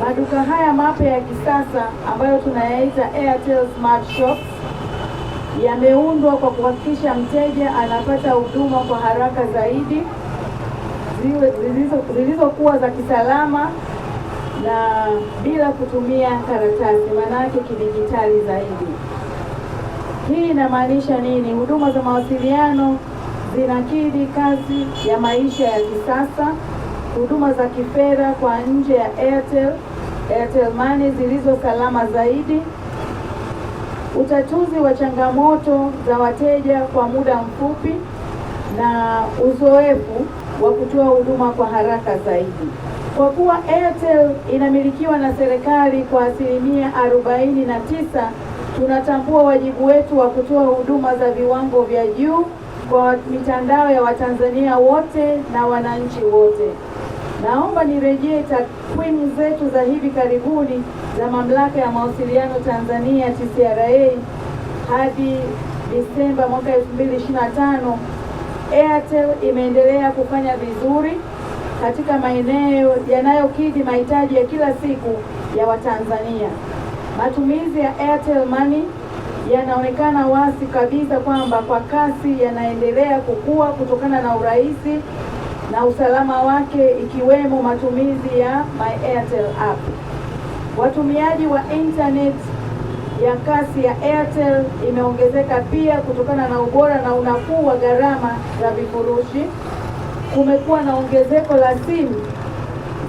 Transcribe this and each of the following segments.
Maduka haya mapya ya kisasa ambayo tunayaita Airtel Smart Shops yameundwa kwa kuhakikisha mteja anapata huduma kwa haraka zaidi, zilizokuwa za kisalama na bila kutumia karatasi, maana yake kidijitali zaidi. Hii inamaanisha nini? Huduma za mawasiliano zinakidhi kasi ya maisha ya kisasa, huduma za kifedha kwa nje ya Airtel Money zilizo salama zaidi, utatuzi wa changamoto za wateja kwa muda mfupi, na uzoefu wa kutoa huduma kwa haraka zaidi. Kwa kuwa Airtel inamilikiwa na serikali kwa 49%, tunatambua wajibu wetu wa kutoa huduma za viwango vya juu kwa mitandao ya Watanzania wote na wananchi wote. Naomba nirejee takwimu zetu za hivi karibuni za Mamlaka ya Mawasiliano Tanzania TCRA hadi Disemba mwaka 2025. Airtel imeendelea kufanya vizuri katika maeneo yanayokidhi mahitaji ya kila siku ya Watanzania. Matumizi ya Airtel Money yanaonekana wazi kabisa kwamba kwa kasi yanaendelea kukua kutokana na urahisi na usalama wake, ikiwemo matumizi ya My Airtel app. Watumiaji wa internet ya kasi ya Airtel imeongezeka pia kutokana na ubora na unafuu wa gharama za vifurushi. Kumekuwa na ongezeko la simu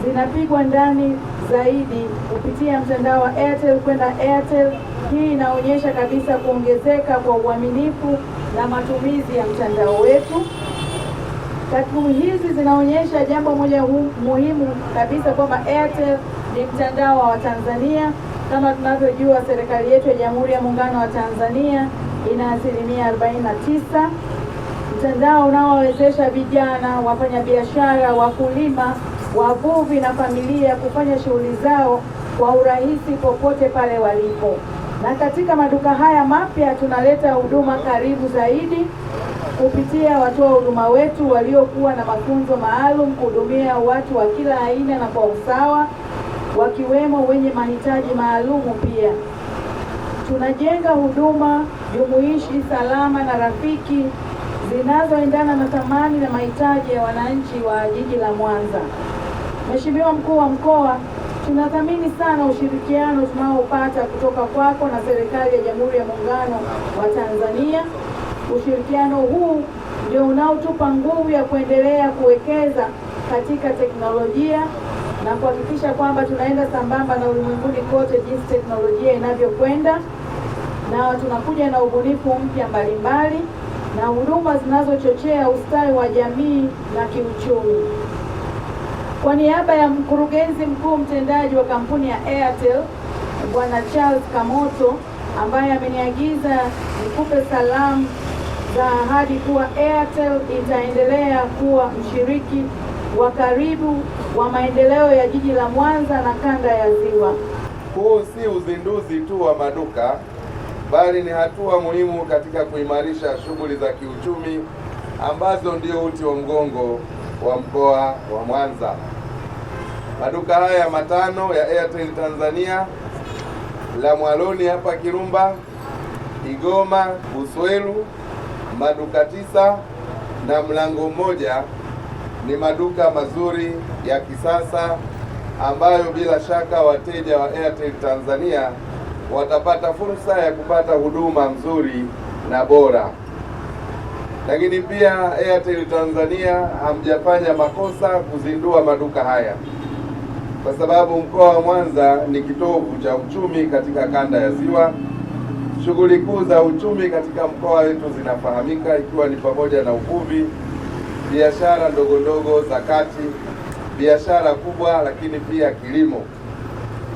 zinapigwa ndani zaidi kupitia mtandao wa Airtel kwenda Airtel. Hii inaonyesha kabisa kuongezeka kwa uaminifu na matumizi ya mtandao wetu. Takwimu hizi zinaonyesha jambo moja muhimu kabisa, kwamba Airtel ni mtandao wa Watanzania. Kama tunavyojua, serikali yetu ya Jamhuri ya Muungano wa Tanzania ina 49%. Mtandao unaowezesha vijana, wafanyabiashara, wakulima, wavuvi na familia kufanya shughuli zao kwa urahisi popote pale walipo. Na katika maduka haya mapya tunaleta huduma karibu zaidi kupitia watoa huduma wetu waliokuwa na mafunzo maalum kuhudumia watu wa kila aina na kwa usawa, wakiwemo wenye mahitaji maalumu. Pia tunajenga huduma jumuishi, salama na rafiki zinazoendana na thamani na mahitaji ya wananchi wa jiji la Mwanza. Mheshimiwa Mkuu wa Mkoa, tunathamini sana ushirikiano tunaopata kutoka kwako na serikali ya Jamhuri ya Muungano wa Tanzania. Ushirikiano huu ndio unaotupa nguvu ya kuendelea kuwekeza katika teknolojia na kuhakikisha kwamba tunaenda sambamba na ulimwenguni kote jinsi teknolojia inavyokwenda, na tunakuja na ubunifu mpya mbalimbali na huduma zinazochochea ustawi wa jamii na kiuchumi. Kwa niaba ya mkurugenzi mkuu mtendaji wa kampuni ya Airtel, Bwana Charles Kamoto, ambaye ameniagiza nikupe salamu za ahadi kuwa Airtel itaendelea kuwa mshiriki wa karibu wa maendeleo ya jiji la Mwanza na kanda ya Ziwa. Huu si uzinduzi tu wa maduka, bali ni hatua muhimu katika kuimarisha shughuli za kiuchumi ambazo ndio uti wa mgongo wa mkoa wa Mwanza. Maduka haya matano ya Airtel Tanzania, la Mwaloni hapa Kirumba, Igoma, Buswelu, maduka 9 na Mlango Mmoja ni maduka mazuri ya kisasa ambayo bila shaka wateja wa Airtel Tanzania watapata fursa ya kupata huduma nzuri na bora. Lakini pia Airtel Tanzania hamjafanya makosa kuzindua maduka haya, kwa sababu mkoa wa Mwanza ni kitovu cha uchumi katika kanda ya Ziwa. Shughuli kuu za uchumi katika mkoa wetu zinafahamika, ikiwa ni pamoja na uvuvi, biashara ndogo ndogo za kati, biashara kubwa, lakini pia kilimo.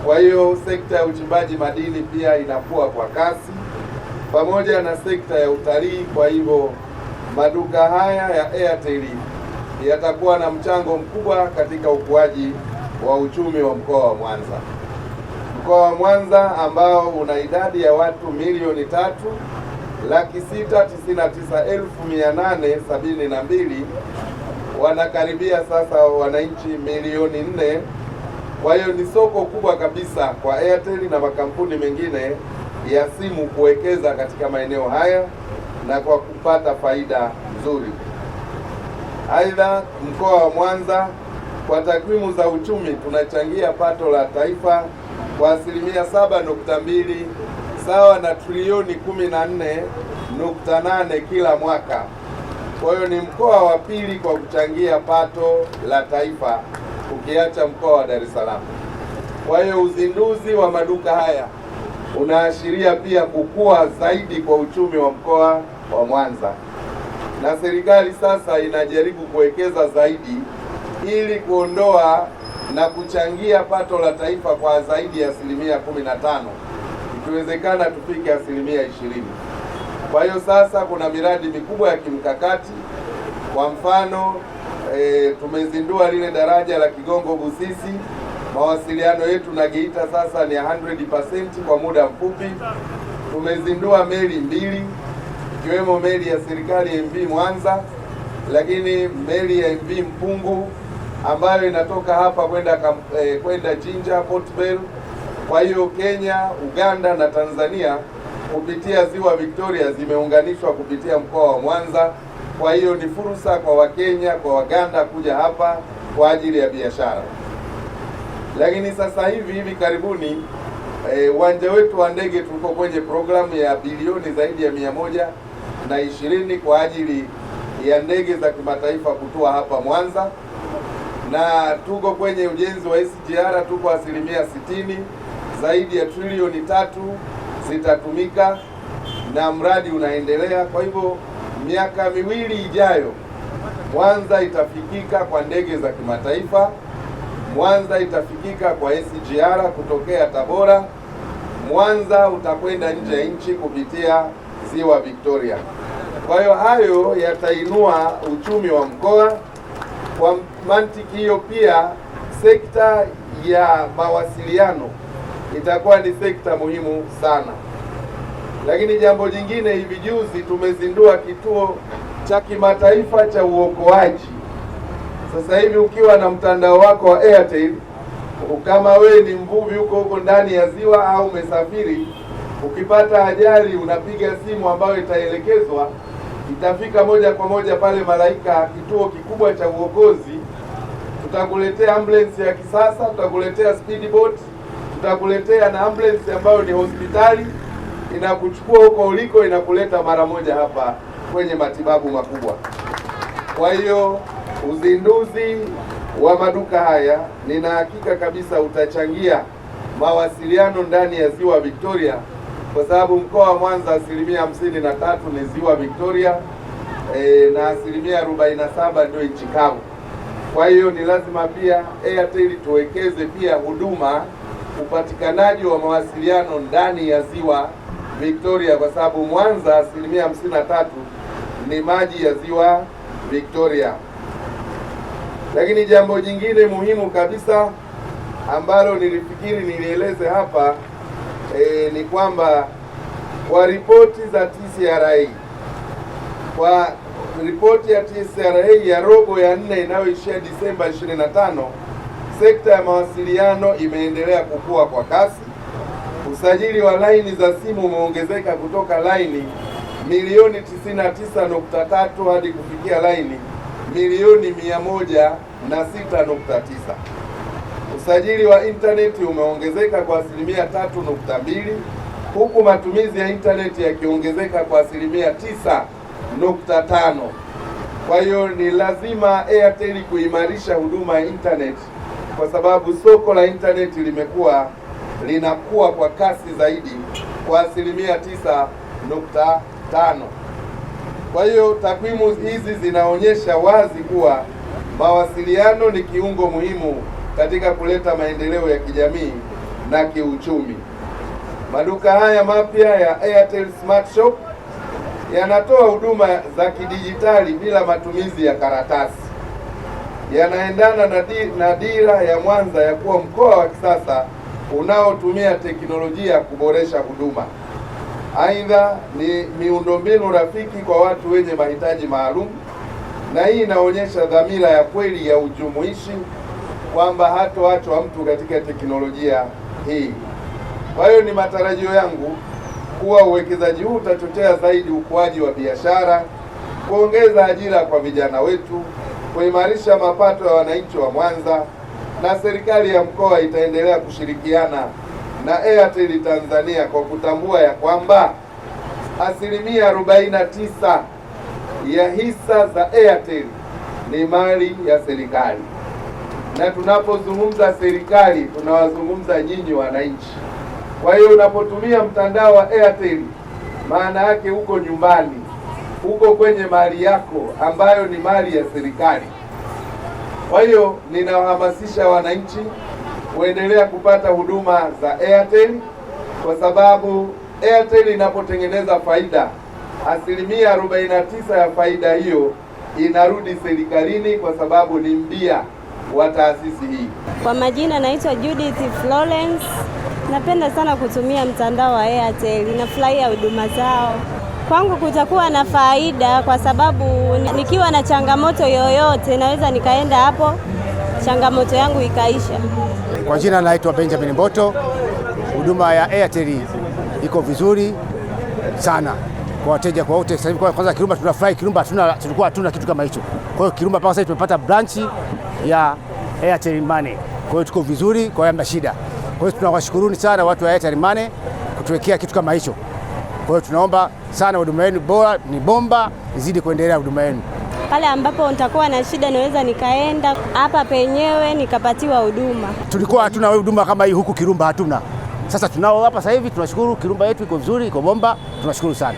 Kwa hiyo sekta ya uchimbaji madini pia inakuwa kwa kasi, pamoja na sekta ya utalii. Kwa hivyo maduka haya ya Airtel yatakuwa na mchango mkubwa katika ukuaji wa uchumi wa mkoa wa Mwanza. Mkoa wa Mwanza ambao una idadi ya watu 3,699,872 wanakaribia sasa wananchi 4,000,000 Kwa hiyo ni soko kubwa kabisa kwa Airtel na makampuni mengine ya simu kuwekeza katika maeneo haya na kwa kupata faida nzuri. Aidha, mkoa wa Mwanza kwa takwimu za uchumi tunachangia pato la taifa kwa asilimia 7.2 sawa na trilioni 14.8 kila mwaka. Kwa hiyo ni mkoa wa pili kwa kuchangia pato la taifa ukiacha mkoa wa Dar es Salaam. Kwa hiyo uzinduzi wa maduka haya unaashiria pia kukua zaidi kwa uchumi wa mkoa wa Mwanza, na serikali sasa inajaribu kuwekeza zaidi ili kuondoa na kuchangia pato la taifa kwa zaidi ya asilimia 15, ikiwezekana tufike asilimia 20. Kwa hiyo sasa kuna miradi mikubwa ya kimkakati. Kwa mfano tumezindua lile daraja la Kigongo Busisi. Mawasiliano yetu na Geita sasa ni 100% kwa muda mfupi. Tumezindua meli mbili ikiwemo meli ya serikali MV Mwanza, lakini meli ya MV Mpungu ambayo inatoka hapa kwenda Jinja Port Bell. Kwa hiyo Kenya, Uganda na Tanzania kupitia ziwa Victoria zimeunganishwa kupitia mkoa wa Mwanza. Kwa hiyo ni fursa kwa Wakenya, kwa Waganda kuja hapa kwa ajili ya biashara. Lakini sasa hivi karibuni uwanja wetu wa ndege tuko kwenye programu ya bilioni zaidi ya 120 kwa ajili ya ndege za kimataifa kutua hapa Mwanza, na tuko kwenye ujenzi wa SGR, tuko asilimia 60. Zaidi ya trilioni 3 zitatumika na mradi unaendelea. Kwa hivyo miaka miwili ijayo Mwanza itafikika kwa ndege za kimataifa. Mwanza itafikika kwa SGR kutokea Tabora. Mwanza utakwenda nje ya nchi kupitia ziwa Victoria. Kwa hiyo hayo yatainua uchumi wa mkoa. Kwa mantiki hiyo pia sekta ya mawasiliano itakuwa ni sekta muhimu sana. Lakini jambo jingine, hivi juzi tumezindua kituo cha kimataifa cha uokoaji. Sasa hivi ukiwa na mtandao wako wa Airtel, kama we ni mvuvi huko ndani ya ziwa au umesafiri, ukipata ajali unapiga simu ambayo itaelekezwa, itafika moja kwa moja pale Malaika, kituo kikubwa cha uokozi. Tutakuletea ambulance ya kisasa, tutakuletea speedboat, tutakuletea na ambulance ambayo ni hospitali, inakuchukua huko uliko, inakuleta mara moja hapa kwenye matibabu makubwa. Kwa hiyo uzinduzi wa maduka haya nina hakika kabisa utachangia mawasiliano ndani ya ziwa Victoria, kwa sababu mkoa wa Mwanza asilimia 53 ni ziwa Victoria na asilimia 47 ndio nchi kavu. Kwa hiyo ni lazima pia Airtel tuwekeze pia huduma upatikanaji wa mawasiliano ndani ya ziwa Victoria, kwa sababu Mwanza asilimia 53 ni maji ya ziwa Victoria. Lakini jambo jingine muhimu kabisa ambalo nilifikiri nilieleze hapa ni kwamba kwa ripoti za TCRA, kwa ripoti ya TCRA ya robo ya 4 inayoishia Disemba 25, sekta ya mawasiliano imeendelea kukua kwa kasi. Usajili wa laini za simu umeongezeka kutoka laini milioni 99.3 hadi kufikia laini milioni 106.9. Usajili wa intaneti umeongezeka kwa asilimia 3.2, huku matumizi ya intaneti yakiongezeka kwa asilimia 9.5. Kwa hiyo ni lazima Airtel kuimarisha huduma ya intaneti, kwa sababu soko la intaneti linakuwa kwa kasi zaidi kwa asilimia 9.5. Kwa hiyo takwimu hizi zinaonyesha wazi kuwa mawasiliano ni kiungo muhimu katika kuleta maendeleo ya kijamii na kiuchumi. Maduka haya mapya ya Airtel Smart Shop yanatoa huduma za kidijitali bila matumizi ya karatasi. Yanaendana na dira ya Mwanza ya kuwa mkoa wa kisasa unaotumia teknolojia kuboresha huduma. Aidha, ni miundombinu rafiki kwa watu wenye mahitaji maalum, na hii inaonyesha dhamira ya kweli ya ujumuishi kwamba hatoachwa mtu katika teknolojia hii. Kwa hiyo ni matarajio yangu kuwa uwekezaji huu utachochea zaidi ukuaji wa biashara, kuongeza ajira kwa vijana wetu, kuimarisha mapato ya wananchi wa Mwanza, na serikali ya mkoa itaendelea kushirikiana na Airtel Tanzania kwa kutambua ya kwamba 49% ya hisa za Airtel ni mali ya serikali, na tunapozungumza serikali tunawazungumza nyinyi wananchi. Kwa hiyo unapotumia mtandao wa Airtel, maana yake uko nyumbani, uko kwenye mali yako ambayo ni mali ya serikali. Kwa hiyo ninawahamasisha wananchi kuendelea kupata huduma za Airtel, kwa sababu Airtel inapotengeneza faida, 49% ya faida hiyo inarudi serikalini, kwa sababu ni mbia wa taasisi hii. Kwa majina naitwa Judith Florence. Napenda sana kutumia mtandao wa Airtel, nafurahia huduma zao. Kwangu kutakuwa na faida kwa sababu nikiwa na changamoto yoyote naweza nikaenda hapo, changamoto yangu ikaisha. Kwa jina naitwa Benjamin Mboto. Huduma ya Airtel iko vizuri sana kwa wateja, kwa wote. Sasa kwanza Kirumba tunafurahi. Kirumba tulikuwa hatuna kitu kama hicho. Kwa hiyo Kirumba mpaka sasa tumepata branch ya Airtel Money. Kwa hiyo tuko vizuri, kwa hiyo shida. Kwa hiyo tunawashukuruni sana watu wa Airtel Money kutuwekea kitu kama hicho. Kwa hiyo tunaomba sana huduma yenu bora, ni bomba, izidi kuendelea huduma yenu. Pale ambapo nitakuwa na shida naweza nikaenda hapa penyewe nikapatiwa huduma. Tulikuwa hatuna huduma kama hii huku Kirumba hatuna. Sasa tunao hapa sasa hivi, tunashukuru. Kirumba yetu iko vizuri, iko bomba, tunashukuru sana.